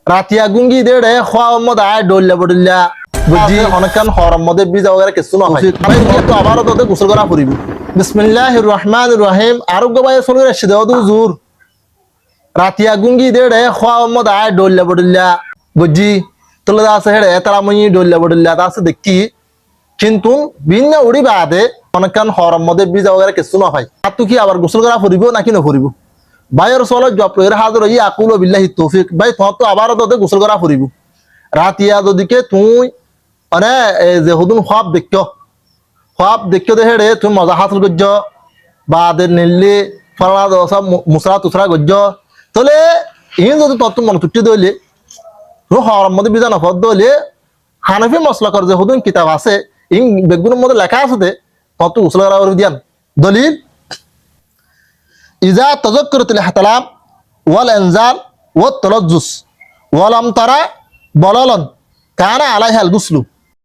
রাতিয়া গুঙ্গি দে রে খোয়া মদ আয় ডল্লা বডল্লা বুঝি অনেকক্ষণ হরম মধ্যে বিজা ওগেরা কিছু না হয় তো আবারও তোদের গোসল করা ফুরিব বিসমিল্লাহির রহমানির রহিম আরোগ্য ভাই চলে আসছে দেও জোর রাতিয়া গুঙ্গি দে রে খোয়া মদ আয় ডল্লা বডল্লা বুঝি তোলে আছে হেড়ে তারা মই ডল্লা বডল্লা আছে দেখি কিন্তু ভিন্ন উড়ি বাদে অনেকক্ষণ হরম মধ্যে বিজা ওগেরা কিছু না হয় আর তুই কি আবার গোসল করা ফুরিব নাকি না ফুরিব ভাইয়ের চল জপের হাজার ই আকুল বিল্লাহি তৌফিক ভাই তোমার তো আবারও তোদের গোসল করা ফুরিব রাতিয়া যদিকে তুই মানে যে হুদুন খাপ দেখো দে হেড়ে তুই মজা হাসল করছ বা নিল্লি ফলা সব মুসরা তুসরা করছ তাহলে ইন যদি তোর তো মনে তুটি দইলে হরম মধ্যে বিজা নফর দইলে হানফি মশলা কর যে হুদুন কিতাব আছে ইন বেগুনের মধ্যে লেখা আছে দে তোর তো গোসল করা দিয়ান দলিল إذا تذكرت الاحتلام والإنزال والتلجس ولم ترى بلالا كان عليها الغسل